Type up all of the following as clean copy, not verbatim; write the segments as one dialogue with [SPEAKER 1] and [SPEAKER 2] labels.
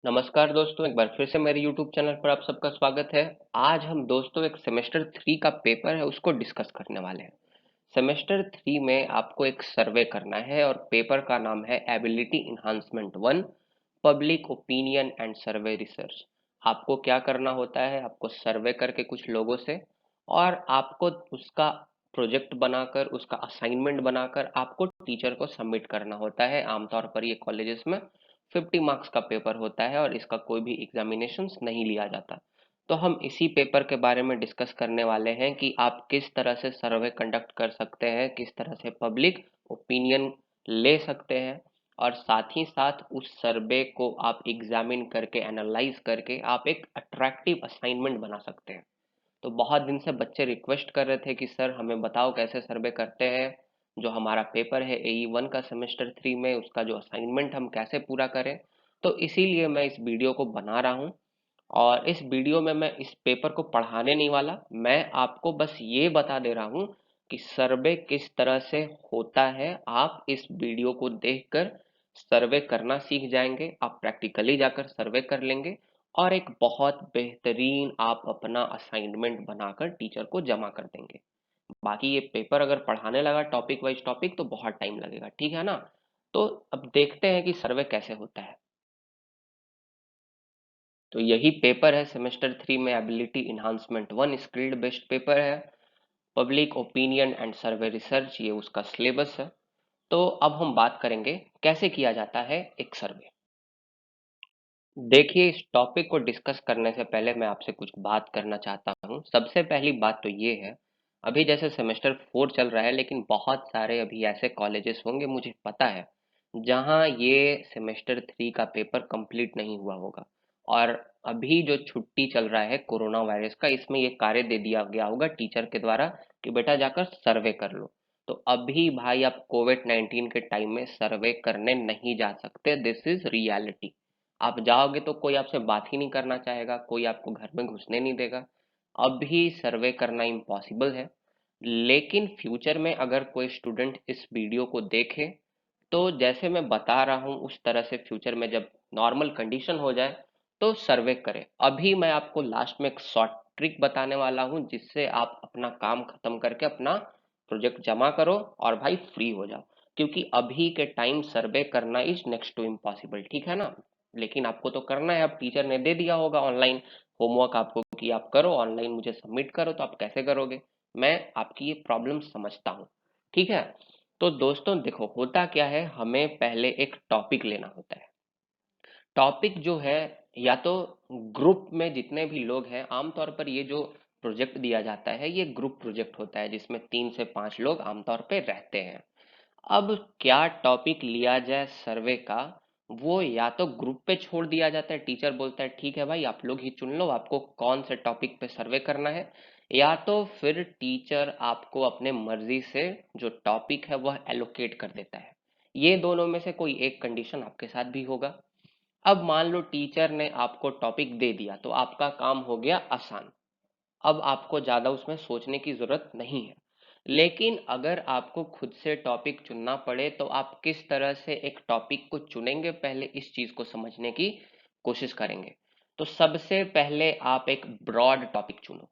[SPEAKER 1] नमस्कार दोस्तों, एक बार फिर से मेरे YouTube चैनल पर आप सबका स्वागत है। आज हम दोस्तों एक सेमेस्टर 3 का पेपर है उसको डिस्कस करने वाले हैं। सेमेस्टर 3 में आपको एक सर्वे करना है और पेपर का नाम है ability enhancement 1 public opinion and survey research. आपको क्या करना होता है, आपको सर्वे करके कुछ लोगों से और आपको उसका प्रोजेक्ट बनाकर उसका असाइनमेंट बनाकर आपको टीचर को सबमिट करना होता है। आमतौर पर ये कॉलेजेस में 50 मार्क्स का पेपर होता है और इसका कोई भी एग्जामिनेशंस नहीं लिया जाता। तो हम इसी पेपर के बारे में डिस्कस करने वाले हैं कि आप किस तरह से सर्वे कंडक्ट कर सकते हैं, किस तरह से पब्लिक ओपिनियन ले सकते हैं और साथ ही साथ उस सर्वे को आप एग्जामिन करके एनालाइज करके आप एक अट्रैक्टिव असाइनमेंट बना सकते हैं। तो बहुत दिन से बच्चे रिक्वेस्ट कर रहे थे कि सर हमें बताओ कैसे सर्वे करते हैं, जो हमारा पेपर है AE1 का सेमेस्टर 3 में उसका जो असाइनमेंट हम कैसे पूरा करें। तो इसीलिए मैं इस वीडियो को बना रहा हूँ और इस वीडियो में मैं इस पेपर को पढ़ाने नहीं वाला, मैं आपको बस ये बता दे रहा हूँ कि सर्वे किस तरह से होता है। आप इस वीडियो को देखकर सर्वे करना सीख जाएंगे, आप प्रैक्टिकली जाकर सर्वे कर लेंगे और एक बहुत बेहतरीन आप अपना असाइनमेंट बनाकर टीचर को जमा कर देंगे। बाकी ये पेपर अगर पढ़ाने लगा टॉपिक वाइज टॉपिक तो बहुत टाइम लगेगा, ठीक है ना। तो अब देखते हैं कि सर्वे कैसे होता है। तो यही पेपर है सेमेस्टर 3 में ability enhancement 1 skilled based paper है। Public opinion and survey research ये उसका सिलेबस है। तो अब हम बात करेंगे कैसे किया जाता है एक सर्वे। देखिए, इस टॉपिक को डिस्कस करने से पहले मैं आपसे कुछ बात करना चाहता हूँ। सबसे पहली बात तो ये है, अभी जैसे सेमेस्टर 4 चल रहा है लेकिन बहुत सारे अभी ऐसे कॉलेजेस होंगे मुझे पता है जहाँ ये सेमेस्टर 3 का पेपर कंप्लीट नहीं हुआ होगा और अभी जो छुट्टी चल रहा है कोरोना वायरस का, इसमें ये कार्य दे दिया गया होगा टीचर के द्वारा कि बेटा जाकर सर्वे कर लो। तो अभी भाई आप कोविड-19 के टाइम में सर्वे करने नहीं जा सकते, दिस इज रियलिटी। आप जाओगे तो कोई आपसे बात ही नहीं करना चाहेगा, कोई आपको घर में घुसने नहीं देगा। अभी सर्वे करना इम्पॉसिबल है। लेकिन फ्यूचर में अगर कोई स्टूडेंट इस वीडियो को देखे तो जैसे मैं बता रहा हूँ उस तरह से फ्यूचर में जब नॉर्मल कंडीशन हो जाए तो सर्वे करें। अभी मैं आपको लास्ट में एक शॉर्ट ट्रिक बताने वाला हूँ जिससे आप अपना काम खत्म करके अपना प्रोजेक्ट जमा करो और भाई फ्री हो जाओ, क्योंकि अभी के टाइम सर्वे करना इज नेक्स्ट टू इम्पॉसिबल, ठीक है ना। लेकिन आपको तो करना है, अब टीचर ने दे दिया होगा ऑनलाइन होमवर्क आपको कि आप करो ऑनलाइन मुझे सबमिट करो, तो आप कैसे करोगे। मैं आपकी ये प्रॉब्लम समझता हूँ, ठीक है। तो दोस्तों देखो, होता क्या है, हमें पहले एक टॉपिक लेना होता है। टॉपिक जो है, या तो ग्रुप में जितने भी लोग हैं, आमतौर पर ये जो प्रोजेक्ट दिया जाता है ये ग्रुप प्रोजेक्ट होता है जिसमें 3 से 5 लोग आमतौर पे रहते हैं। अब क्या टॉपिक लिया जाए सर्वे का, वो या तो ग्रुप पे छोड़ दिया जाता है, टीचर बोलता है ठीक है भाई आप लोग ही चुन लो आपको कौन से टॉपिक पे सर्वे करना है, या तो फिर टीचर आपको अपने मर्जी से जो टॉपिक है वह एलोकेट कर देता है। ये दोनों में से कोई एक कंडीशन आपके साथ भी होगा। अब मान लो टीचर ने आपको टॉपिक दे दिया तो आपका काम हो गया आसान। अब आपको ज़्यादा उसमें सोचने की ज़रूरत नहीं है। लेकिन अगर आपको खुद से टॉपिक चुनना पड़े तो आप किस तरह से एक टॉपिक को चुनेंगे, पहले इस चीज़ को समझने की कोशिश करेंगे। तो सबसे पहले आप एक ब्रॉड टॉपिक चुनो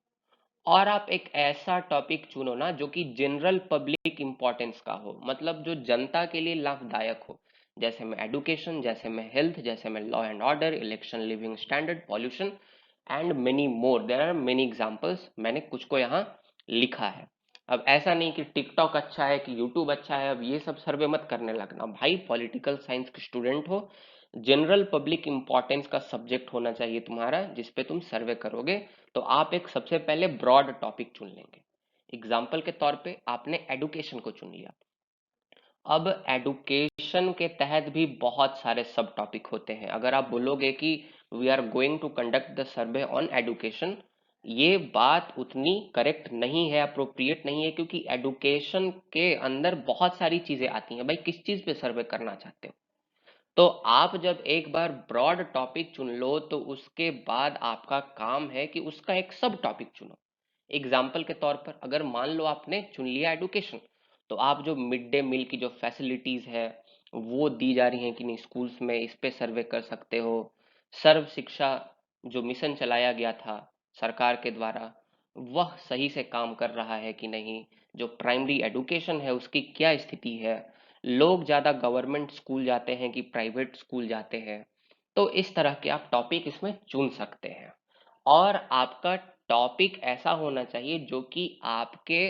[SPEAKER 1] और आप एक ऐसा टॉपिक चुनो ना जो कि जनरल पब्लिक इंपॉर्टेंस का हो, मतलब जो जनता के लिए लाभदायक हो। जैसे में एडुकेशन, जैसे में हेल्थ, जैसे में law and order, election, living standard, pollution and many more. There are many examples, मैंने कुछ को यहाँ लिखा है। अब ऐसा नहीं कि टिकटॉक अच्छा है कि यूट्यूब अच्छा है, अब ये सब सर्वे मत करने लगना भाई। पॉलिटिकल साइंस के स्टूडेंट हो, जनरल पब्लिक इंपॉर्टेंस का सब्जेक्ट होना चाहिए तुम्हारा जिस पे तुम सर्वे करोगे। तो आप एक सबसे पहले ब्रॉड टॉपिक चुन लेंगे। एग्जाम्पल के तौर पे आपने एडुकेशन को चुन लिया। अब एडुकेशन के तहत भी बहुत सारे सब टॉपिक होते हैं। अगर आप बोलोगे कि we are going to conduct the survey on education, ये बात उतनी करेक्ट नहीं है, अप्रोप्रिएट नहीं है, क्योंकि एडुकेशन के अंदर बहुत सारी चीजें आती हैं। भाई किस चीज पे सर्वे करना चाहते हो। तो आप जब एक बार ब्रॉड टॉपिक चुन लो तो उसके बाद आपका काम है कि उसका एक सब टॉपिक चुनो। एग्जाम्पल के तौर पर अगर मान लो आपने चुन लिया एडुकेशन, तो आप जो मिड डे मील की जो फैसिलिटीज है वो दी जा रही हैं कि नहीं स्कूल्स में, इस पे सर्वे कर सकते हो। सर्व शिक्षा जो मिशन चलाया गया था सरकार के द्वारा, वह सही से काम कर रहा है कि नहीं, जो प्राइमरी एजुकेशन है उसकी क्या स्थिति है, लोग ज़्यादा गवर्नमेंट स्कूल जाते हैं कि प्राइवेट स्कूल जाते हैं। तो इस तरह के आप टॉपिक इसमें चुन सकते हैं, और आपका टॉपिक ऐसा होना चाहिए जो कि आपके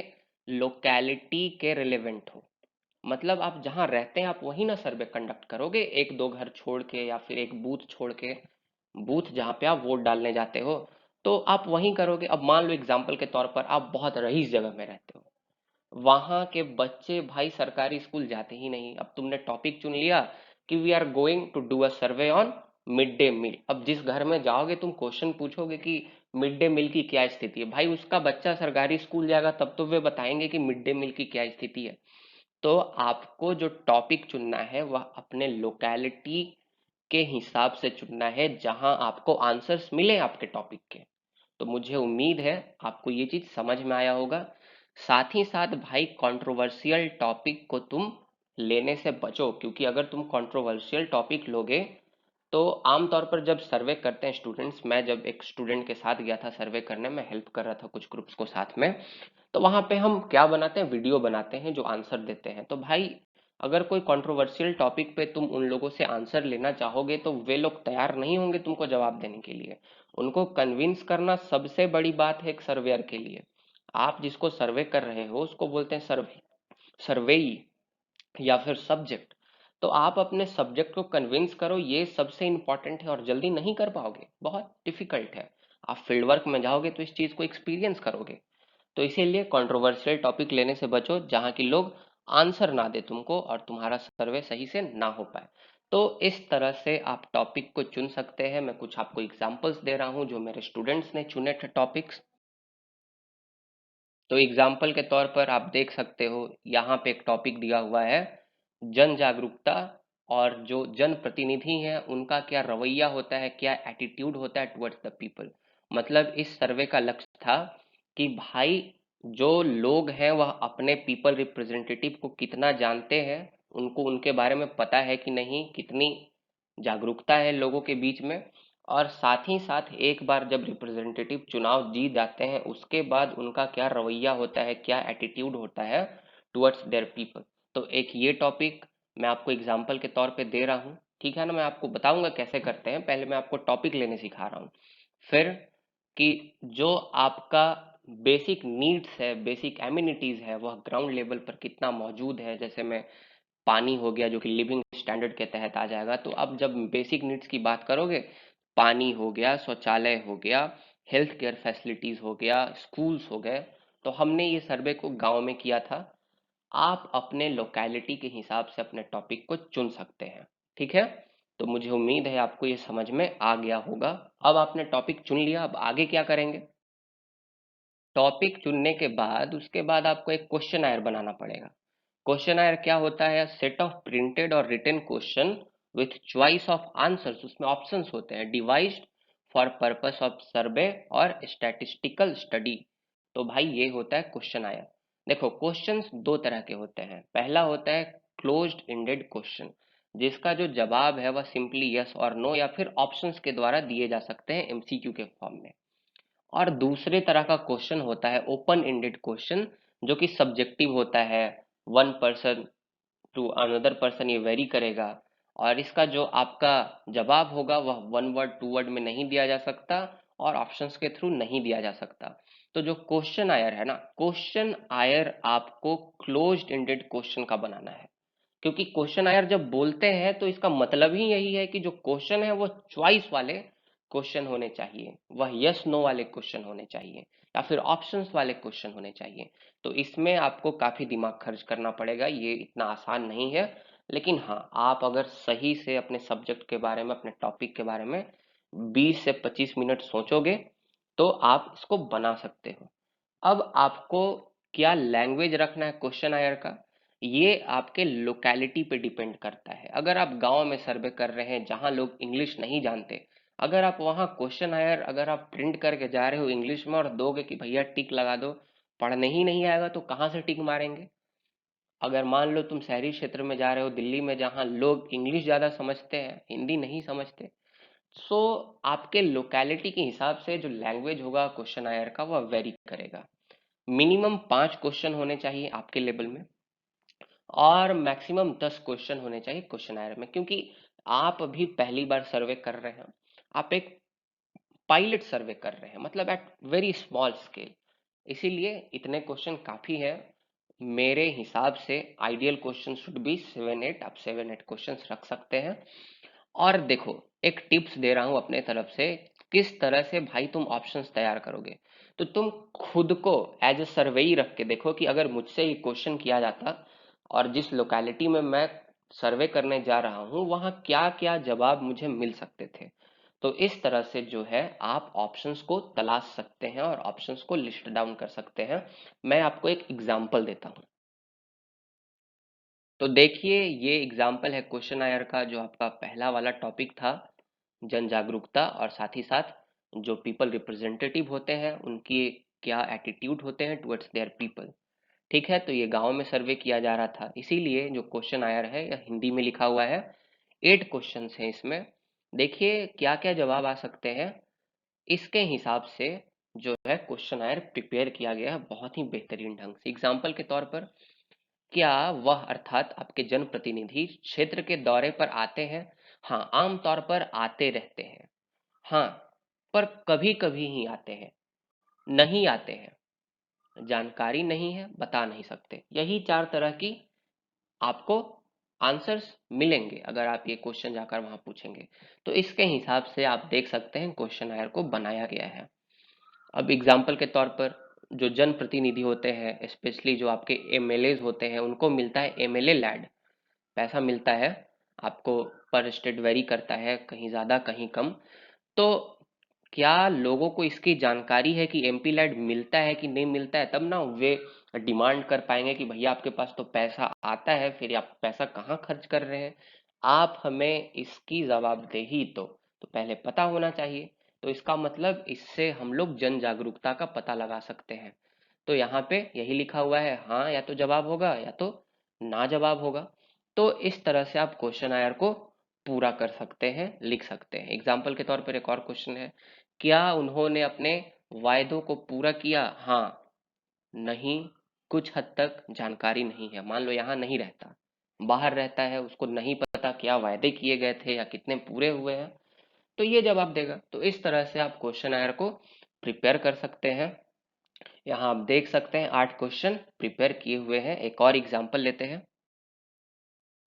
[SPEAKER 1] लोकेलिटी के रिलेवेंट हो। मतलब आप जहाँ रहते हैं आप वहीं ना सर्वे कंडक्ट करोगे, एक दो घर छोड़ के या फिर एक बूथ छोड़ के, बूथ जहाँ पे आप वोट डालने जाते हो तो आप वहीं करोगे। अब मान लो एग्जाम्पल के तौर पर आप बहुत रईस जगह में रहते हो, वहां के बच्चे भाई सरकारी स्कूल जाते ही नहीं। अब तुमने टॉपिक चुन लिया कि we are going to do a survey on mid day meal. अब जिस घर में जाओगे तुम क्वेश्चन पूछोगे कि मिड डे मील की क्या स्थिति है, भाई उसका बच्चा सरकारी स्कूल जाएगा तब तो वे बताएंगे कि मिड डे मील की क्या स्थिति है। तो आपको जो टॉपिक चुनना है वह अपने लोकेलिटी के हिसाब से चुनना है, जहां आपको आंसर्स मिले आपके टॉपिक के। तो मुझे उम्मीद है आपको ये चीज समझ में आया होगा। साथ ही साथ भाई कंट्रोवर्शियल टॉपिक को तुम लेने से बचो, क्योंकि अगर तुम कंट्रोवर्शियल टॉपिक लोगे तो आमतौर पर जब सर्वे करते हैं स्टूडेंट्स, मैं जब एक स्टूडेंट के साथ गया था सर्वे करने, मैं हेल्प कर रहा था कुछ ग्रुप्स को साथ में, तो वहां पे हम क्या बनाते हैं, वीडियो बनाते हैं जो आंसर देते हैं। तो भाई अगर कोई कंट्रोवर्शियल टॉपिक पे तुम उन लोगों से आंसर लेना चाहोगे तो वे लोग तैयार नहीं होंगे तुमको जवाब देने के लिए। उनको कन्विंस करना सबसे बड़ी बात है एक सर्वेयर के लिए। आप जिसको सर्वे कर रहे हो उसको बोलते हैं सर्वे, सर्वेई या फिर सब्जेक्ट। तो आप अपने सब्जेक्ट को कन्विंस करो, ये सबसे इंपॉर्टेंट है, और जल्दी नहीं कर पाओगे, बहुत डिफिकल्ट है। आप फील्ड वर्क में जाओगे तो इस चीज को एक्सपीरियंस करोगे। तो इसीलिए कंट्रोवर्शियल टॉपिक लेने से बचो जहां की लोग आंसर ना दे तुमको और तुम्हारा सर्वे सही से ना हो पाए। तो इस तरह से आप टॉपिक को चुन सकते हैं। मैं कुछ आपको एग्जांपल्स दे रहा हूं जो मेरे स्टूडेंट्स ने चुने थे टॉपिक्स। तो एग्जाम्पल के तौर पर आप देख सकते हो यहाँ पे एक टॉपिक दिया हुआ है, जन जागरूकता, और जो जन प्रतिनिधि हैं उनका क्या रवैया होता है, क्या एटीट्यूड होता है टुवर्ड्स द पीपल। मतलब इस सर्वे का लक्ष्य था कि भाई जो लोग हैं वह अपने पीपल रिप्रेजेंटेटिव को कितना जानते हैं, उनको उनके बारे में पता है कि नहीं, कितनी जागरूकता है लोगों के बीच में। और साथ ही साथ एक बार जब रिप्रेजेंटेटिव चुनाव जीत जाते हैं उसके बाद उनका क्या रवैया होता है, क्या एटीट्यूड होता है टुवर्ड्स देयर पीपल। तो एक ये टॉपिक मैं आपको एग्जाम्पल के तौर पे दे रहा हूँ, ठीक है ना। मैं आपको बताऊंगा कैसे करते हैं, पहले मैं आपको टॉपिक लेने सिखा रहा हूँ। फिर कि जो आपका बेसिक नीड्स है, बेसिक एमिनिटीज है, वह ग्राउंड लेवल पर कितना मौजूद है। जैसे मैं पानी हो गया जो कि लिविंग स्टैंडर्ड के तहत आ जाएगा। तो अब जब बेसिक नीड्स की बात करोगे, पानी हो गया, शौचालय हो गया, हेल्थ केयर फैसिलिटीज हो गया, स्कूल्स हो गए। तो हमने ये सर्वे को गांव में किया था। आप अपने लोकेलिटी के हिसाब से अपने टॉपिक को चुन सकते हैं, ठीक है। तो मुझे उम्मीद है आपको ये समझ में आ गया होगा। अब आपने टॉपिक चुन लिया, अब आगे क्या करेंगे। टॉपिक चुनने के बाद उसके बाद आपको एक क्वेश्चन आयर बनाना पड़ेगा। क्वेश्चन आयर क्या होता है, सेट ऑफ प्रिंटेड और written question with choice of answers, उसमें ऑप्शंस होते हैं, devised for purpose of survey और स्टैटिस्टिकल स्टडी। तो भाई ये होता है क्वेश्चन आयर। देखो क्वेश्चंस दो तरह के होते हैं। पहला होता है क्लोज्ड एंडेड क्वेश्चन, जिसका जो जवाब है वह सिंपली यस और नो या फिर ऑप्शंस के द्वारा दिए जा सकते हैं एमसीक्यू के फॉर्म में। और दूसरे तरह का क्वेश्चन होता है ओपन एंडेड क्वेश्चन, जो कि सब्जेक्टिव होता है, one person to another person ये वेरी करेगा। और इसका जो आपका जवाब होगा वह वन वर्ड टू वर्ड में नहीं दिया जा सकता और ऑप्शंस के थ्रू नहीं दिया जा सकता। तो जो क्वेश्चन आयर है ना, क्वेश्चन आयर आपको क्लोज्ड एंडेड क्वेश्चन का बनाना है। क्योंकि क्वेश्चन आयर जब बोलते हैं तो इसका मतलब ही यही है कि जो क्वेश्चन है वो चॉइस वाले क्वेश्चन होने चाहिए, वह यस नो वाले क्वेश्चन होने चाहिए या फिर ऑप्शंस वाले क्वेश्चन होने चाहिए। तो इसमें आपको काफी दिमाग खर्च करना पड़ेगा, ये इतना आसान नहीं है। लेकिन हाँ, आप अगर सही से अपने सब्जेक्ट के बारे में, अपने टॉपिक के बारे में 20 से 25 मिनट सोचोगे तो आप इसको बना सकते हो। अब आपको क्या लैंग्वेज रखना है क्वेश्चन आयर का, ये आपके लोकेलिटी पे डिपेंड करता है। अगर आप गांव में सर्वे कर रहे हैं जहां लोग इंग्लिश नहीं जानते, अगर आप वहां क्वेश्चन आयर अगर आप प्रिंट करके जा रहे हो इंग्लिश में और दोगे कि भैया टिक लगा दो, पढ़ने ही नहीं आएगा तो कहाँ से टिक मारेंगे। अगर मान लो तुम शहरी क्षेत्र में जा रहे हो, दिल्ली में, जहाँ लोग इंग्लिश ज्यादा समझते हैं, हिंदी नहीं समझते, सो आपके लोकेलिटी के हिसाब से जो लैंग्वेज होगा क्वेश्चन आयर का वह वेरी करेगा। मिनिमम 5 क्वेश्चन होने चाहिए आपके लेवल में और मैक्सिमम 10 क्वेश्चन होने चाहिए क्वेश्चन आयर में, क्योंकि आप अभी पहली बार सर्वे कर रहे हैं। आप एक पायलट सर्वे कर रहे हैं, मतलब एट वेरी स्मॉल स्केल। इसीलिए इतने क्वेश्चन काफ़ी है। मेरे हिसाब से आइडियल क्वेश्चन शुड बी 7-8। आप 7-8 क्वेश्चंस रख सकते हैं। और देखो, एक टिप्स दे रहा हूँ अपने तरफ से, किस तरह से भाई तुम ऑप्शंस तैयार करोगे। तो तुम खुद को एज ए सर्वेई रख के देखो कि अगर मुझसे ये क्वेश्चन किया जाता और जिस लोकेलिटी में मैं सर्वे करने जा रहा हूँ वहाँ क्या क्या जवाब मुझे मिल सकते थे। तो इस तरह से जो है आप ऑप्शंस को तलाश सकते हैं और ऑप्शंस को लिस्ट डाउन कर सकते हैं। मैं आपको एक एग्जांपल देता हूँ। तो देखिए, ये एग्जांपल है क्वेश्चन आयर का, जो आपका पहला वाला टॉपिक था, जन जागरूकता, और साथ ही साथ जो पीपल रिप्रेजेंटेटिव होते हैं उनकी क्या एटीट्यूड होते हैं टुवर्ड्स देयर पीपल। ठीक है, तो ये गांव में सर्वे किया जा रहा था, इसीलिए जो क्वेश्चन आयर है यह हिंदी में लिखा हुआ है। 8 क्वेश्चंस हैं इसमें। देखिए क्या क्या जवाब आ सकते हैं, इसके हिसाब से जो है क्वेश्चन आयर प्रिपेयर किया गया है बहुत ही बेहतरीन ढंग से। एग्जाम्पल के तौर पर, क्या वह अर्थात आपके जनप्रतिनिधि क्षेत्र के दौरे पर आते हैं? हाँ, आमतौर पर आते रहते हैं। हाँ, पर कभी कभी ही आते हैं। नहीं आते हैं, जानकारी नहीं है, बता नहीं सकते। यही 4 तरह की आपको आंसर्स मिलेंगे अगर आप ये क्वेश्चन जाकर वहां पूछेंगे। तो इसके हिसाब से आप देख सकते हैं क्वेश्चन आयर को बनाया गया है। अब एग्जाम्पल के तौर पर, जो जनप्रतिनिधि होते हैं, स्पेशली जो आपके एमएलए होते हैं, उनको मिलता है एमएलए लैड, पैसा मिलता है आपको। पर स्टेट वेरी करता है, कहीं ज़्यादा कहीं कम। तो क्या लोगों को इसकी जानकारी है कि एमपी लैड मिलता है कि नहीं मिलता है? तब ना वे डिमांड कर पाएंगे कि भैया आपके पास तो पैसा आता है, फिर आप पैसा कहाँ खर्च कर रहे हैं। आप हमें इसकी जवाबदेही तो पहले पता होना चाहिए। तो इसका मतलब इससे हम लोग जन जागरूकता का पता लगा सकते हैं। तो यहाँ पे यही लिखा हुआ है, हाँ या तो जवाब होगा या तो ना जवाब होगा। तो इस तरह से आप क्वेश्चन आयर को पूरा कर सकते हैं, लिख सकते हैं। एग्जाम्पल के तौर पर एक और क्वेश्चन है, क्या उन्होंने अपने वायदों को पूरा किया? हाँ, नहीं, कुछ हद तक जानकारी नहीं है। मान लो यहाँ नहीं रहता, बाहर रहता है, उसको नहीं पता क्या वायदे किए गए थे या कितने पूरे हुए हैं। तो ये जवाब देगा। तो इस तरह से आप क्वेश्चन आयर को प्रिपेयर कर सकते हैं। यहाँ आप देख सकते हैं 8 क्वेश्चन प्रिपेयर किए हुए हैं। एक और एग्जाम्पल लेते हैं।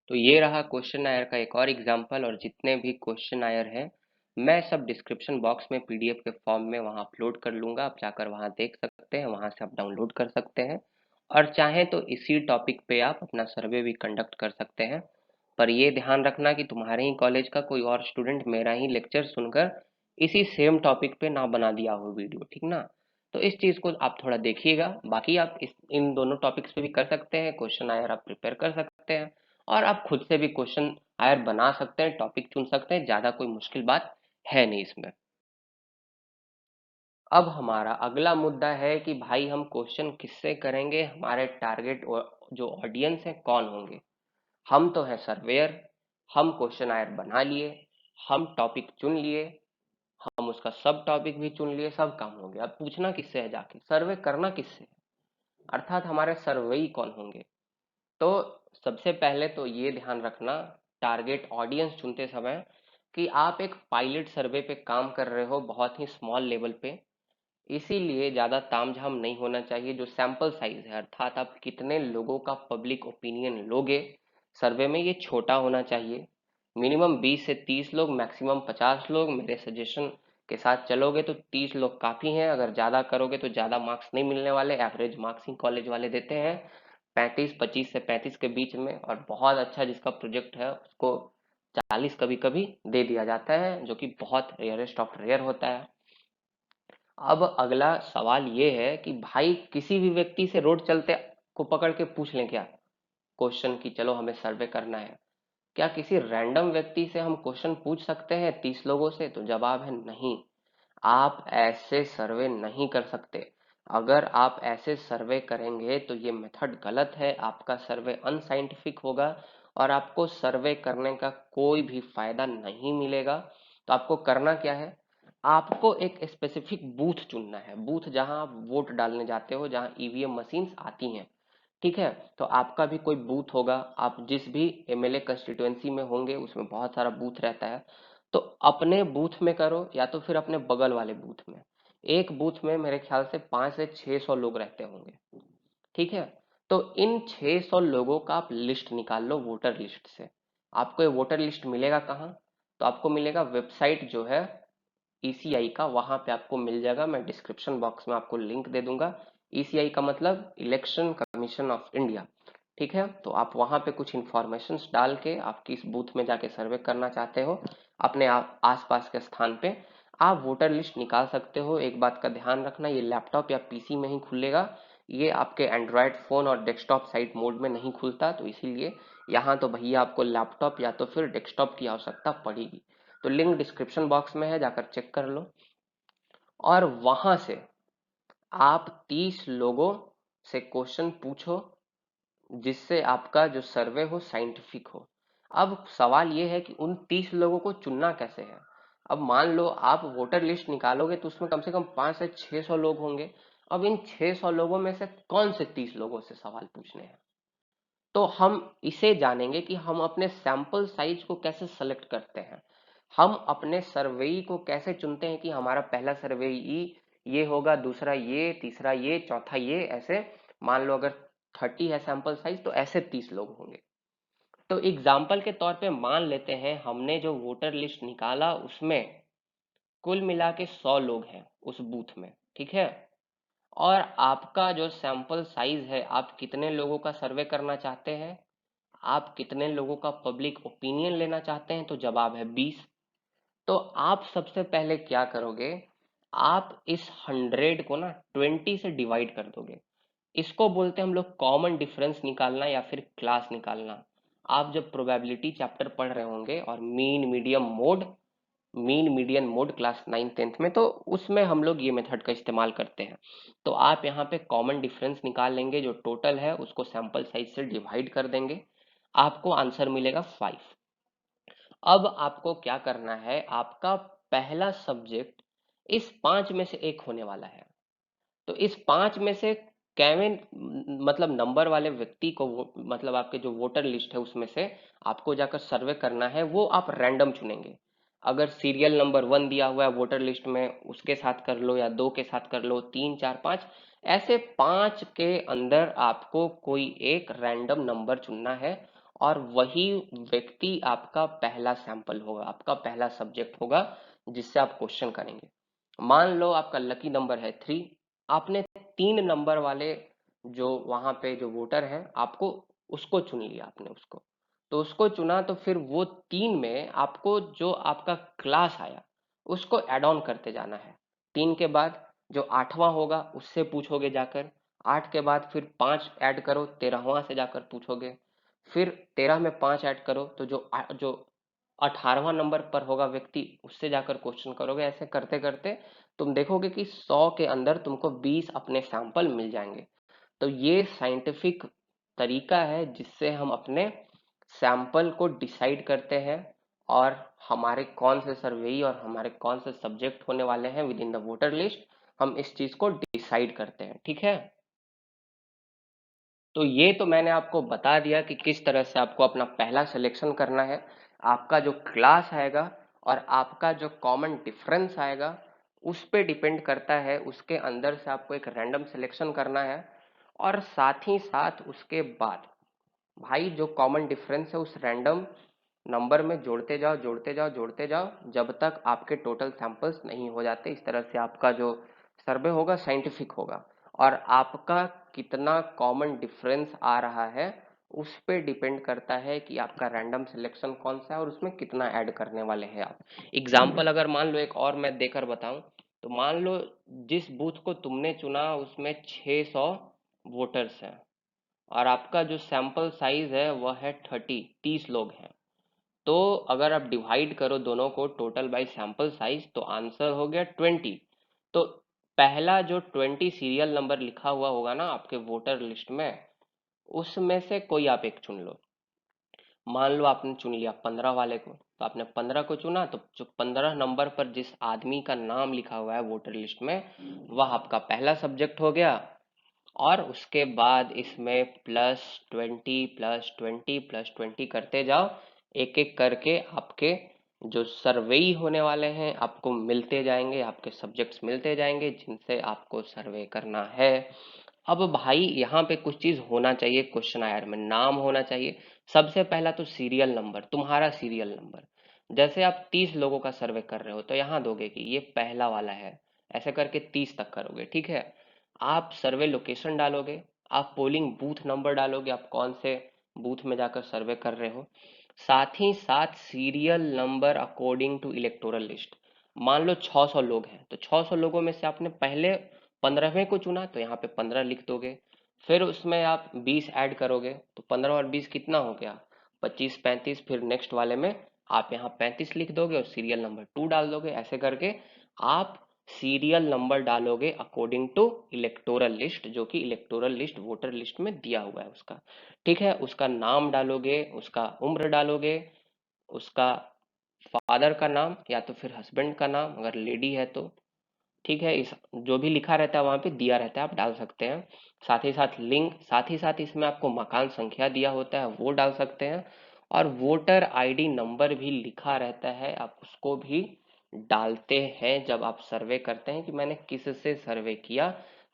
[SPEAKER 1] तो ये रहा क्वेश्चन आयर का एक और एग्जाम्पल, और जितने भी क्वेश्चन आयर हैं मैं सब डिस्क्रिप्शन बॉक्स में पीडीएफ के फॉर्म में वहाँ अपलोड कर लूँगा। आप जाकर वहाँ देख सकते हैं, वहाँ से आप डाउनलोड कर सकते हैं, और चाहें तो इसी टॉपिक पे आप अपना सर्वे भी कंडक्ट कर सकते हैं। पर ये ध्यान रखना कि तुम्हारे ही कॉलेज का कोई और स्टूडेंट मेरा ही लेक्चर सुनकर इसी सेम टॉपिक पे ना बना दिया हो वीडियो, ठीक ना। तो इस चीज़ को आप थोड़ा देखिएगा। बाकी आप इन दोनों टॉपिक्स पे भी कर सकते हैं, क्वेश्चन आयर आप प्रिपेयर कर सकते हैं, और आप खुद से भी क्वेश्चन आयर बना सकते हैं, टॉपिक चुन सकते हैं। ज़्यादा कोई मुश्किल बात है नहीं इसमें। अब हमारा अगला मुद्दा है कि भाई हम क्वेश्चन किससे करेंगे, हमारे टारगेट जो ऑडियंस है कौन होंगे। हम तो हैं सर्वेयर, हम क्वेश्चन आयर बना लिए, हम टॉपिक चुन लिए, हम उसका सब टॉपिक भी चुन लिए, सब काम हो गया। अब पूछना किससे है, जाके सर्वे करना किससे है, अर्थात हमारे सर्वेई कौन होंगे। तो सबसे पहले तो ये ध्यान रखना टारगेट ऑडियंस चुनते समय कि आप एक पायलट सर्वे पे काम कर रहे हो, बहुत ही स्मॉल लेवल पे। इसीलिए ज़्यादा तामझाम नहीं होना चाहिए। जो सैंपल साइज है, अर्थात आप कितने लोगों का पब्लिक ओपिनियन लोगे सर्वे में, ये छोटा होना चाहिए। मिनिमम 20 से 30 लोग, मैक्सिमम 50 लोग। मेरे सजेशन के साथ चलोगे तो 30 लोग काफ़ी हैं। अगर ज़्यादा करोगे तो ज़्यादा मार्क्स नहीं मिलने वाले, एवरेज मार्क्स ही कॉलेज वाले देते हैं, 35, 25 से 35 के बीच में। और बहुत अच्छा जिसका प्रोजेक्ट है उसको 40 कभी कभी दे दिया जाता है, जो कि बहुत रेयरेस्ट ऑफ रेयर होता है। अब अगला सवाल ये है कि भाई किसी भी व्यक्ति से रोड चलते को पकड़ के पूछ लें क्या क्वेश्चन, की चलो हमें सर्वे करना है। क्या किसी रैंडम व्यक्ति से हम क्वेश्चन पूछ सकते हैं 30 लोगों से? तो जवाब है नहीं। आप ऐसे सर्वे नहीं कर सकते। अगर आप ऐसे सर्वे करेंगे तो ये मेथड गलत है, आपका सर्वे अनसाइंटिफिक होगा और आपको सर्वे करने का कोई भी फायदा नहीं मिलेगा। तो आपको करना क्या है, आपको एक स्पेसिफिक बूथ चुनना है, बूथ जहां आप वोट डालने जाते हो, जहां ईवीएम मशीन्स आती हैं। ठीक है, तो आपका भी कोई बूथ होगा, आप जिस भी एमएलए कंस्टिट्यूएंसी में होंगे उसमें बहुत सारा बूथ रहता है, तो अपने बूथ में करो या तो फिर अपने बगल वाले बूथ में। एक बूथ में मेरे ख्याल से 5 से 600 लोग रहते होंगे। ठीक है, तो इन 600 लोगों का आप लिस्ट निकाल लो वोटर लिस्ट से। आपको ये वोटर लिस्ट मिलेगा कहाँ, तो आपको मिलेगा वेबसाइट जो है ईसीआई का, वहां पे आपको मिल जाएगा। मैं डिस्क्रिप्शन बॉक्स में आपको लिंक दे दूंगा। ईसीआई का मतलब इलेक्शन कमीशन ऑफ इंडिया। ठीक है, तो आप वहां पे कुछ इंफॉर्मेशन डाल के आप किस बूथ में जाके सर्वे करना चाहते हो अपने आसपास के स्थान पे, आप वोटर लिस्ट निकाल सकते हो। एक बात का ध्यान रखना, ये लैपटॉप या पीसी में ही खुलेगा, ये आपके एंड्रॉयड फोन और डेस्कटॉप साइट मोड में नहीं खुलता, तो इसीलिए यहाँ तो भैया आपको लैपटॉप या तो फिर डेस्कटॉप की आवश्यकता पड़ेगी। तो लिंक डिस्क्रिप्शन बॉक्स में है, जाकर चेक कर लो। और वहां से आप 30 लोगों से क्वेश्चन पूछो, जिससे आपका जो सर्वे हो साइंटिफिक हो। अब सवाल ये है कि उन 30 लोगों को चुनना कैसे है। अब मान लो आप वोटर लिस्ट निकालोगे तो उसमें कम से कम 5 से 600 लोग होंगे। अब इन 600 लोगों में से कौन से 30 लोगों से सवाल पूछने हैं, तो हम इसे जानेंगे कि हम अपने सैंपल साइज को कैसे सेलेक्ट करते हैं। हम अपने सर्वेई को कैसे चुनते हैं कि हमारा पहला सर्वेई ये होगा, दूसरा ये, तीसरा ये, चौथा ये, ऐसे। मान लो अगर 30 है सैंपल साइज, तो ऐसे 30 लोग होंगे। तो एग्जाम्पल के तौर पे मान लेते हैं हमने जो वोटर लिस्ट निकाला उसमें कुल मिला के 100 लोग हैं उस बूथ में। ठीक है, और आपका जो सैंपल साइज है, आप कितने लोगों का सर्वे करना चाहते हैं, आप कितने लोगों का पब्लिक ओपिनियन लेना चाहते हैं, तो जवाब है 20। तो आप सबसे पहले क्या करोगे, आप इस 100 को ना 20 से डिवाइड कर दोगे। इसको बोलते हैं हम लोग कॉमन डिफरेंस निकालना या फिर क्लास निकालना। आप जब प्रोबेबिलिटी चैप्टर पढ़ रहे होंगे और mean median mode class 9th 10th में, तो उसमें हम लोग ये मेथड का इस्तेमाल करते हैं। तो आप यहाँ पे कॉमन डिफरेंस निकाल लेंगे, जो टोटल है उसको सैंपल साइज से डिवाइड कर देंगे, आपको आंसर मिलेगा 5। अब आपको क्या करना है, आपका पहला सब्जेक्ट इस 5 में से एक होने वाला है। तो इस 5 में से कैवेन मतलब नंबर वाले व्यक्ति को मतलब आपके जो वोटर लिस्ट है उसमें से आपको जाकर सर्वे करना है, वो आप रैंडम चुनेंगे। अगर सीरियल नंबर 1 दिया हुआ है वोटर लिस्ट में, उसके साथ कर लो, या 2 के साथ कर लो, 3 4 5, ऐसे 5 के अंदर आपको कोई एक रैंडम नंबर चुनना है, और वही व्यक्ति आपका पहला सैंपल होगा, आपका पहला सब्जेक्ट होगा जिससे आप क्वेश्चन करेंगे। मान लो आपका लकी नंबर है 3, आपने 3 नंबर वाले जो वहां पे जो वोटर है आपको उसको चुन लिया, आपने उसको, तो उसको चुना, तो फिर वो 3 में आपको जो आपका क्लास आया उसको ऐड ऑन करते जाना है। 3 के बाद जो 8वां होगा उससे पूछोगे जाकर, 8 के बाद फिर 5 ऐड करो, 13वां से जाकर पूछोगे, फिर 13 में 5 ऐड करो, तो जो 18वां नंबर पर होगा व्यक्ति उससे जाकर क्वेश्चन करोगे। ऐसे करते करते तुम देखोगे कि 100 के अंदर तुमको 20 अपने सैंपल मिल जाएंगे। तो ये साइंटिफिक तरीका है जिससे हम अपने सैंपल को डिसाइड करते हैं, और हमारे कौन से सर्वेई और हमारे कौन से सब्जेक्ट होने वाले हैं with in the voter list, हम इस चीज को डिसाइड करते हैं। ठीक है, तो ये तो मैंने आपको बता दिया कि किस तरह से आपको अपना पहला सिलेक्शन करना है। आपका जो क्लास आएगा और आपका जो कॉमन डिफरेंस आएगा उस पे डिपेंड करता है, उसके अंदर से आपको एक रैंडम सिलेक्शन करना है। और साथ ही साथ उसके बाद भाई जो कॉमन डिफरेंस है उस रैंडम नंबर में जोड़ते जाओ, जोड़ते जाओ, जोड़ते जाओ, जब तक आपके टोटल सैंपल्स नहीं हो जाते। इस तरह से आपका जो सर्वे होगा साइंटिफिक होगा, और आपका कितना कॉमन डिफरेंस आ रहा है उस पे डिपेंड करता है कि आपका रैंडम सिलेक्शन कौन सा है और उसमें कितना ऐड करने वाले हैं आप। एग्जाम्पल अगर मान लो एक और मैं देकर बताऊं, तो मान लो जिस बूथ को तुमने चुना उसमें 600 वोटर्स हैं, और आपका जो सैंपल साइज है वह है 30 लोग हैं। तो अगर आप डिवाइड करो दोनों को टोटल बाय सैंपल साइज, तो आंसर हो गया 20। तो पहला जो 20 सीरियल नंबर लिखा हुआ होगा ना आपके वोटर लिस्ट में, उसमें से कोई आप एक चुन लो। मान लो आपने चुन लिया 15 वाले को, तो आपने 15 को चुना, तो जो 15 नंबर पर जिस आदमी का नाम लिखा हुआ है वोटर लिस्ट में, वह आपका पहला सब्जेक्ट हो गया। और उसके बाद इसमें +20 +20 +20 करते जाओ, एक एक करके आपके जो सर्वे होने वाले हैं आपको मिलते जाएंगे, आपके सब्जेक्ट्स मिलते जाएंगे जिनसे आपको सर्वे करना है। अब भाई यहाँ पे कुछ चीज होना चाहिए, क्वेश्चन आयर में नाम होना चाहिए। सबसे पहला तो सीरियल नंबर, तुम्हारा सीरियल नंबर। जैसे आप 30 लोगों का सर्वे कर रहे हो तो यहाँ दोगे कि ये पहला वाला है, ऐसे करके 30 तक करोगे, ठीक है। आप सर्वे लोकेशन डालोगे, आप पोलिंग बूथ नंबर डालोगे, आप कौन से बूथ में जाकर सर्वे कर रहे हो। साथ ही साथ serial number according to electoral list. मान लो 600 लोग हैं, तो 600 लोगों में से आपने पहले 15वें को चुना, तो यहाँ पे 15 लिख दोगे। फिर उसमें आप 20 ऐड करोगे, तो 15 और 20 कितना हो गया, 25 35। फिर नेक्स्ट वाले में आप यहाँ 35 लिख दोगे और सीरियल नंबर 2 डाल दोगे। ऐसे करके आप सीरियल नंबर डालोगे अकॉर्डिंग टू इलेक्टोरल लिस्ट, जो कि इलेक्टोरल लिस्ट वोटर लिस्ट में दिया हुआ है उसका, ठीक है। उसका नाम डालोगे, उसका उम्र डालोगे, उसका फादर का नाम या तो फिर हस्बैंड का नाम अगर लेडी है तो, ठीक है। इस जो भी लिखा रहता है वहां पे दिया रहता है, आप डाल सकते हैं। साथ ही साथ लिंग, साथ ही साथ इसमें आपको मकान संख्या दिया होता है वो डाल सकते हैं। और वोटर आईडी नंबर भी लिखा रहता है, आप उसको भी डालते हैं जब आप सर्वे करते हैं कि मैंने किससे सर्वे किया,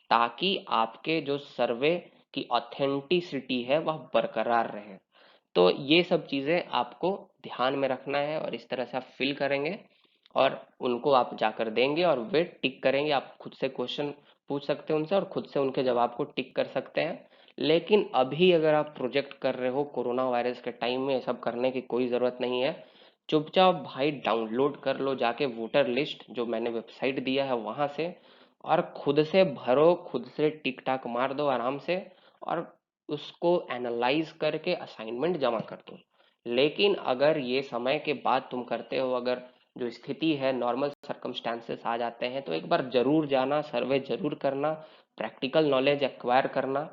[SPEAKER 1] ताकि आपके जो सर्वे की ऑथेंटिसिटी है वह बरकरार रहे। तो ये सब चीज़ें आपको ध्यान में रखना है और इस तरह से आप फिल करेंगे और उनको आप जाकर देंगे और वे टिक करेंगे। आप खुद से क्वेश्चन पूछ सकते हैं उनसे और खुद से उनके जवाब को टिक कर सकते हैं। लेकिन अभी अगर आप प्रोजेक्ट कर रहे हो कोरोना वायरस के टाइम में, ये सब करने की कोई ज़रूरत नहीं है। चुपचाप भाई डाउनलोड कर लो जाके वोटर लिस्ट, जो मैंने वेबसाइट दिया है वहाँ से, और खुद से भरो, खुद से टिक टाक मार दो आराम से, और उसको एनालाइज करके असाइनमेंट जमा कर दो। लेकिन अगर ये समय के बाद तुम करते हो, अगर जो स्थिति है नॉर्मल सर्कमस्टांसेस आ जाते हैं, तो एक बार जरूर जाना, सर्वे जरूर करना, प्रैक्टिकल नॉलेज एक्वायर करना,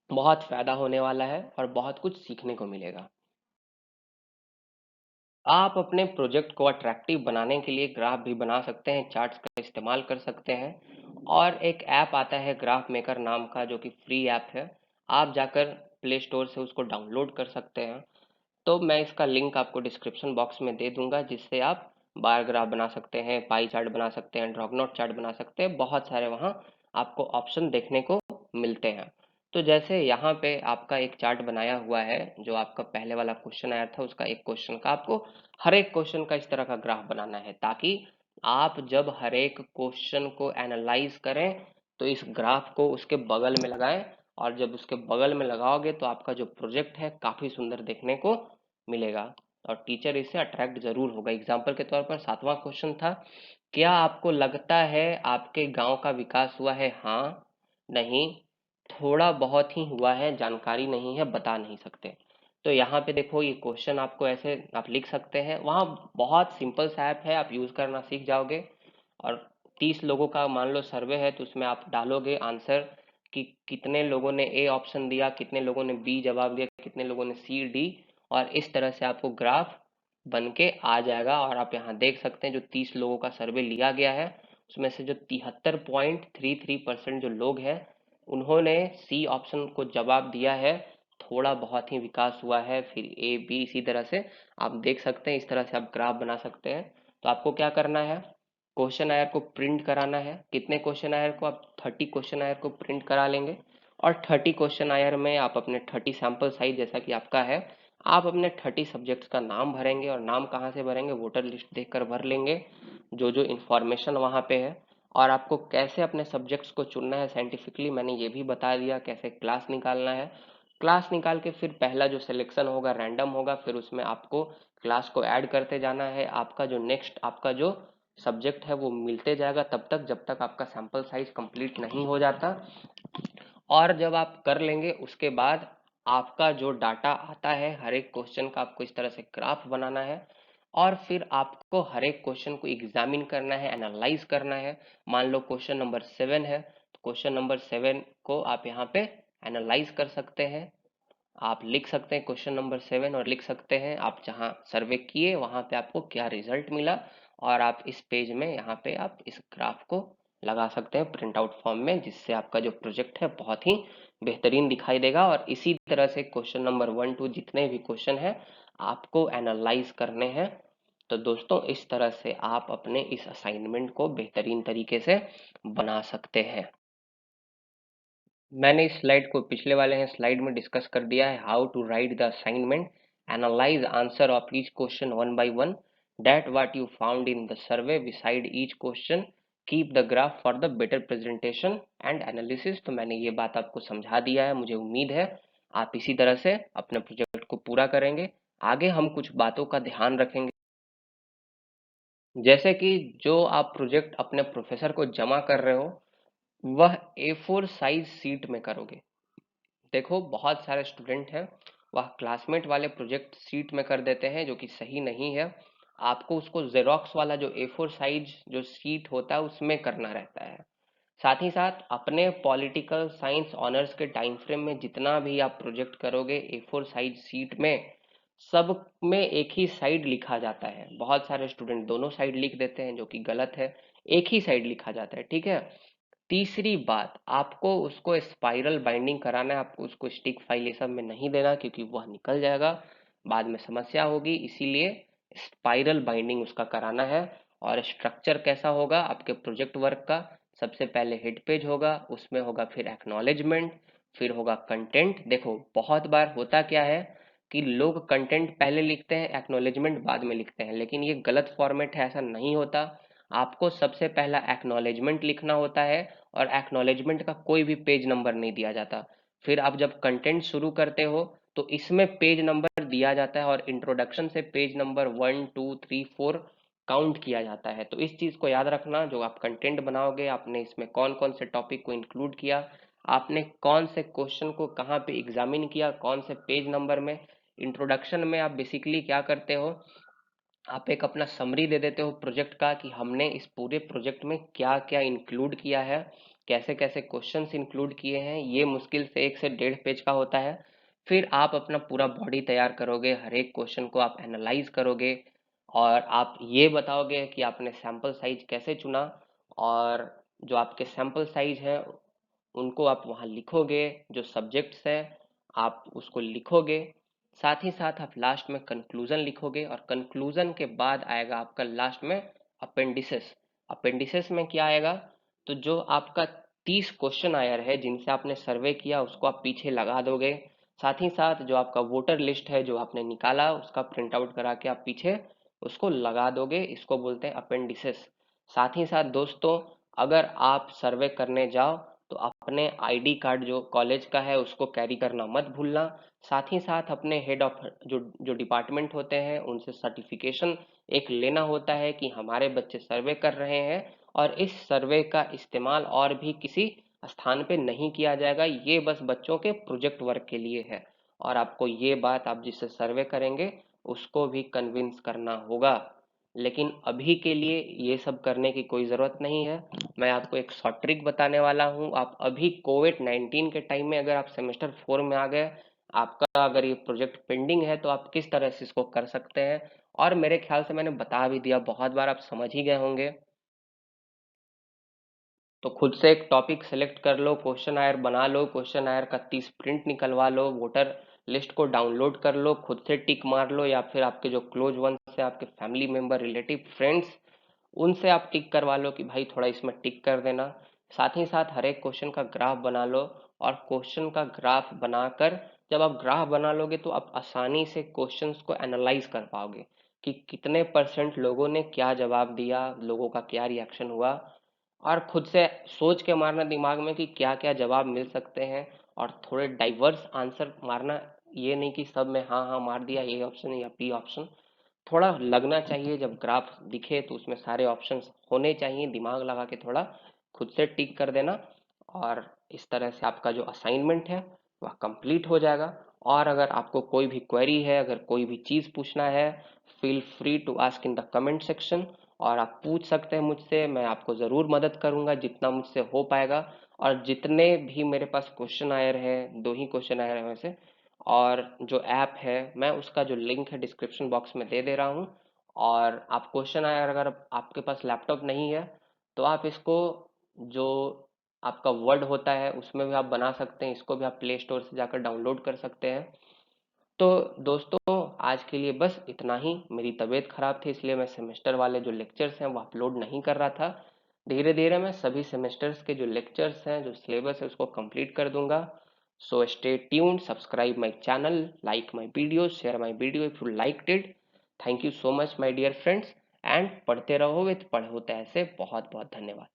[SPEAKER 1] बहुत फायदा होने वाला है और बहुत कुछ सीखने को मिलेगा। आप अपने प्रोजेक्ट को अट्रैक्टिव बनाने के लिए ग्राफ भी बना सकते हैं, चार्ट्स का इस्तेमाल कर सकते हैं। और एक ऐप आता है ग्राफ मेकर नाम का, जो कि फ्री ऐप है। आप जाकर प्ले स्टोर से उसको डाउनलोड कर सकते हैं। तो मैं इसका लिंक आपको डिस्क्रिप्शन बॉक्स में दे दूंगा, जिससे आप बार ग्राफ बना सकते हैं, पाई चार्ट बना सकते हैं, ड्रॉगनॉट चार्ट बना सकते हैं। बहुत सारे वहाँ आपको ऑप्शन देखने को मिलते हैं। तो जैसे यहाँ पे आपका एक चार्ट बनाया हुआ है, जो आपका पहले वाला क्वेश्चन आया था उसका एक क्वेश्चन का, आपको हर एक क्वेश्चन का इस तरह का ग्राफ बनाना है, ताकि आप जब हर एक क्वेश्चन को एनालाइज करें तो इस ग्राफ को उसके बगल में लगाएं। और जब उसके बगल में लगाओगे तो आपका जो प्रोजेक्ट है काफी सुंदर देखने को मिलेगा और टीचर इससे अट्रैक्ट जरूर होगा। एग्जाम्पल के तौर पर 7वां क्वेश्चन था, क्या आपको लगता है आपके गांव का विकास हुआ है? हाँ, नहीं, थोड़ा बहुत ही हुआ है, जानकारी नहीं है, बता नहीं सकते। तो यहाँ पे देखो ये क्वेश्चन आपको ऐसे आप लिख सकते हैं। वहाँ बहुत सिंपल सा ऐप है, आप यूज करना सीख जाओगे। और 30 लोगों का मान लो सर्वे है, तो उसमें आप डालोगे आंसर कि कितने लोगों ने ए ऑप्शन दिया, कितने लोगों ने बी जवाब दिया, कितने लोगों ने सी डी, और इस तरह से आपको ग्राफ बन के आ जाएगा। और आप यहाँ देख सकते हैं जो 30 लोगों का सर्वे लिया गया है, उसमें से जो 73.33% जो लोग हैं उन्होंने सी ऑप्शन को जवाब दिया है, थोड़ा बहुत ही विकास हुआ है, फिर ए बी, इसी तरह से आप देख सकते हैं। इस तरह से आप ग्राफ बना सकते हैं। तो आपको क्या करना है, क्वेश्चन आयर को प्रिंट कराना है। कितने क्वेश्चन आयर को, आप 30 क्वेश्चन आयर को प्रिंट करा लेंगे। और 30 क्वेश्चन आयर में आप अपने 30 सैंपल साइज जैसा कि आपका है, आप अपने 30 सब्जेक्ट्स का नाम भरेंगे। और नाम कहाँ से भरेंगे, वोटर लिस्ट देखकर भर लेंगे, जो जो इन्फॉर्मेशन वहाँ पे है। और आपको कैसे अपने सब्जेक्ट्स को चुनना है साइंटिफिकली मैंने ये भी बता दिया, कैसे क्लास निकालना है। क्लास निकाल के फिर पहला जो सिलेक्शन होगा रैंडम होगा, फिर उसमें आपको क्लास को ऐड करते जाना है। आपका जो नेक्स्ट आपका जो सब्जेक्ट है वो मिलते जाएगा तब तक जब तक आपका सैंपल साइज कंप्लीट नहीं हो जाता। और जब आप कर लेंगे उसके बाद आपका जो डाटा आता है हर एक क्वेश्चन का, आपको इस तरह से ग्राफ बनाना है। और फिर आपको हर एक क्वेश्चन को एग्जामिन करना है, एनालाइज करना है। मान लो क्वेश्चन नंबर 7 है, तो क्वेश्चन नंबर 7 को आप यहाँ पे एनालाइज कर सकते हैं। आप लिख सकते हैं क्वेश्चन नंबर 7 और लिख सकते हैं आप जहाँ सर्वे किए वहाँ पे आपको क्या रिजल्ट मिला, और आप इस पेज में यहाँ पे आप इस ग्राफ को लगा सकते हैं प्रिंट आउट फॉर्म में, जिससे आपका जो प्रोजेक्ट है बहुत ही बेहतरीन दिखाई देगा। और इसी तरह से क्वेश्चन नंबर 1 2 जितने भी क्वेश्चन हैं आपको एनालाइज करने हैं। तो दोस्तों इस तरह से आप अपने इस असाइनमेंट को बेहतरीन तरीके से बना सकते हैं। मैंने इस स्लाइड को पिछले वाले हैं स्लाइड में डिस्कस कर दिया है, how to write the assignment, analyse answer of each question one by one, that what you found in the survey beside each question, keep the graph for the better presentation and analysis. तो मैंने ये बात आपको समझा दिया है, मुझे उम्मीद है आप इसी तरह से अपने प्रोजेक्ट को पूरा करेंगे। आगे हम कुछ बातों का ध्यान रखेंगे, जैसे कि जो आप प्रोजेक्ट अपने प्रोफेसर को जमा कर रहे हो वह A4 साइज सीट में करोगे। देखो बहुत सारे स्टूडेंट हैं वह क्लासमेट वाले प्रोजेक्ट सीट में कर देते हैं, जो कि सही नहीं है। आपको उसको जेरोक्स वाला जो A4 साइज जो सीट होता है उसमें करना रहता है। साथ ही साथ अपने पॉलिटिकल साइंस ऑनर्स के टाइम फ्रेम में जितना भी आप प्रोजेक्ट करोगे A4 साइज सीट में सब में एक ही साइड लिखा जाता है। बहुत सारे स्टूडेंट दोनों साइड लिख देते हैं, जो कि गलत है। एक ही साइड लिखा जाता है, ठीक है। तीसरी बात, आपको उसको स्पाइरल बाइंडिंग कराना है, आपको उसको स्टिक फाइल ये सब में नहीं देना, क्योंकि वह निकल जाएगा, बाद में समस्या होगी। इसीलिए स्पाइरल बाइंडिंग उसका कराना है। और स्ट्रक्चर कैसा होगा आपके प्रोजेक्ट वर्क का, सबसे पहले हेड पेज होगा, उसमें होगा फिर एक्नॉलेजमेंट, फिर होगा कंटेंट। देखो बहुत बार होता क्या है कि लोग कंटेंट पहले लिखते हैं एक्नॉलेजमेंट बाद में लिखते हैं, लेकिन ये गलत फॉर्मेट है, ऐसा नहीं होता। आपको सबसे पहला एक्नॉलेजमेंट लिखना होता है, और एक्नॉलेजमेंट का कोई भी पेज नंबर नहीं दिया जाता। फिर आप जब कंटेंट शुरू करते हो तो इसमें पेज नंबर दिया जाता है, और इंट्रोडक्शन से पेज नंबर 1 2 3 4 काउंट किया जाता है। तो इस चीज को याद रखना, जो आप कंटेंट बनाओगे आपने इसमें कौन कौन से टॉपिक को इंक्लूड किया, आपने कौन से क्वेश्चन को कहाँ पे एग्जामिन किया, कौन से पेज नंबर में। इंट्रोडक्शन में आप बेसिकली क्या करते हो, आप एक अपना समरी दे देते हो प्रोजेक्ट का, कि हमने इस पूरे प्रोजेक्ट में क्या क्या इंक्लूड किया है, कैसे कैसे क्वेश्चंस इंक्लूड किए हैं। ये मुश्किल से 1 से 1.5 पेज का होता है। फिर आप अपना पूरा बॉडी तैयार करोगे, हर एक क्वेश्चन को आप एनालाइज करोगे, और आप ये बताओगे कि आपने सैंपल साइज कैसे चुना, और जो आपके सैंपल साइज हैं उनको आप वहाँ लिखोगे, जो सब्जेक्ट्स है आप उसको लिखोगे। साथ ही साथ आप लास्ट में कंक्लूजन लिखोगे, और कंक्लूजन के बाद आएगा आपका लास्ट में अपेंडिसेस। अपेंडिसेस में क्या आएगा, तो जो आपका 30 क्वेश्चन आया है जिनसे आपने सर्वे किया उसको आप पीछे लगा दोगे। साथ ही साथ जो आपका वोटर लिस्ट है जो आपने निकाला उसका प्रिंट आउट करा के आप पीछे उसको लगा दोगे, इसको बोलते हैं अपेंडिसेस। साथ ही साथ दोस्तों, अगर आप सर्वे करने जाओ तो अपने आईडी कार्ड जो कॉलेज का है उसको कैरी करना मत भूलना। साथ ही साथ अपने हेड ऑफ जो जो डिपार्टमेंट होते हैं उनसे सर्टिफिकेशन एक लेना होता है कि हमारे बच्चे सर्वे कर रहे हैं, और इस सर्वे का इस्तेमाल और भी किसी स्थान पे नहीं किया जाएगा, ये बस बच्चों के प्रोजेक्ट वर्क के लिए है। और आपको ये बात आप जिससे सर्वे करेंगे उसको भी कन्विंस करना होगा। लेकिन अभी के लिए ये सब करने की कोई ज़रूरत नहीं है। मैं आपको एक शॉर्ट ट्रिक बताने वाला हूँ। आप अभी कोविड-19 के टाइम में अगर आप सेमेस्टर 4 में आ गए, आपका अगर ये प्रोजेक्ट पेंडिंग है तो आप किस तरह से इसको कर सकते हैं, और मेरे ख्याल से मैंने बता भी दिया, बहुत बार आप समझ ही गए होंगे। तो खुद से एक टॉपिक सेलेक्ट कर लो, क्वेश्चन आयर बना लो, क्वेश्चन आयर का 30 प्रिंट निकलवा लो, वोटर लिस्ट को डाउनलोड कर लो, खुद से टिक मार लो, या फिर आपके जो क्लोज वंस है आपके फैमिली मेंबर रिलेटिव फ्रेंड्स उनसे आप टिक करवा लो कि भाई थोड़ा इसमें टिक कर देना। साथ ही साथ हर एक क्वेश्चन का ग्राफ बना लो, और क्वेश्चन का ग्राफ बनाकर जब आप ग्राफ बना लोगे तो आप आसानी से क्वेश्चंस को एनालाइज कर पाओगे कि कितने परसेंट लोगों ने क्या जवाब दिया, लोगों का क्या रिएक्शन हुआ। और खुद से सोच के मारना दिमाग में कि क्या क्या जवाब मिल सकते हैं, और थोड़े डाइवर्स आंसर मारना, ये नहीं कि सब में हाँ हाँ मार दिया ए ऑप्शन या बी ऑप्शन। थोड़ा लगना चाहिए, जब ग्राफ दिखे तो उसमें सारे ऑप्शंस होने चाहिए, दिमाग लगा के थोड़ा खुद से टिक कर देना। और इस तरह से आपका जो असाइनमेंट है वह कंप्लीट हो जाएगा। और अगर आपको कोई भी क्वेरी है, अगर कोई भी चीज़ पूछना है, feel free to ask in the comment section, और आप पूछ सकते हैं मुझसे, मैं आपको ज़रूर मदद करूंगा जितना मुझसे हो पाएगा। और जितने भी मेरे पास क्वेश्चन आए हैं, 2 ही क्वेश्चन आए हैं वैसे, और जो ऐप है मैं उसका जो लिंक है डिस्क्रिप्शन बॉक्स में दे दे रहा हूँ। और आप क्वेश्चन आया, अगर आपके पास लैपटॉप नहीं है तो आप इसको, जो आपका वर्ड होता है उसमें भी आप बना सकते हैं, इसको भी आप प्ले स्टोर से जाकर डाउनलोड कर सकते हैं। तो दोस्तों, आज के लिए बस इतना ही। मेरी तबीयत खराब थी इसलिए मैं सेमेस्टर वाले जो लेक्चर्स हैं वो अपलोड नहीं कर रहा था। धीरे धीरे मैं सभी सेमेस्टर्स के जो लेक्चर्स हैं, जो सिलेबस है, उसको कंप्लीट कर दूंगा। So stay tuned, subscribe my channel, like my video, share my video if you liked it. Thank you so much my dear friends, and पढ़ते रहो विथ पढ़ होता है ऐसे। बहुत बहुत धन्यवाद।